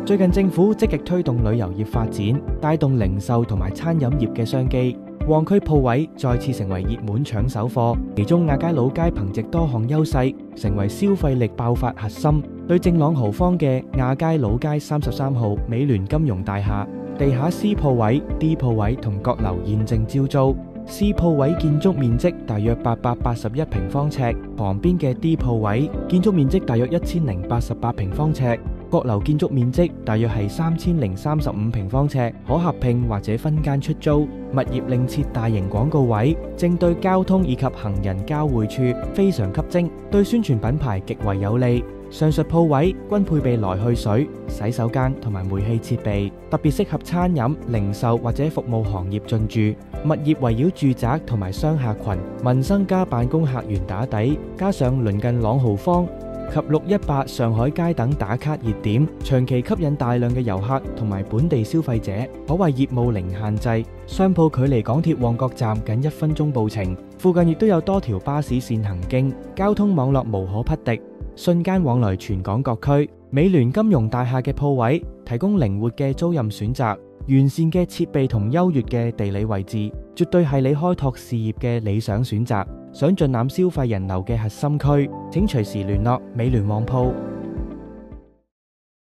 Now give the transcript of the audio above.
最近政府積極推動旅遊業發展，帶動零售同埋餐飲業嘅商機，旺區鋪位再次成為熱門搶手貨。其中亞皆老街憑藉多項優勢，成為消費力爆發核心。對正朗豪坊嘅亞皆老街33號美聯金融大廈，地下 C 鋪位、D 鋪位同閣樓現正招租。C 鋪位建築面積大約881平方尺，旁邊嘅 D 鋪位建築面積大約1088平方尺，閣樓建築面積大約係3035平方尺，可合併或者分間出租。物業另設大型廣告位，正對交通以及行人交匯處，非常吸睛，對宣傳品牌極為有利。上述鋪位均配備來去水、洗手間同埋煤氣設備，特別適合餐飲、零售或者服務行業進駐。物業圍繞住宅同埋商廈群、民生加辦公客源打底，加上鄰近朗豪坊及618上海街等打卡熱點，長期吸引大量嘅遊客同埋本地消費者，可謂業務零限制。商鋪距離港鐵旺角站僅1分鐘步程，附近亦都有多條巴士線行經，交通網絡無可匹敵，瞬間往來全港各區。美聯金融大廈嘅鋪位提供靈活嘅租賃選擇，完善嘅設備同優越嘅地理位置，絕對係你開拓事業嘅理想選擇。想盡攬消費人流嘅核心區，請隨時聯絡美聯旺鋪。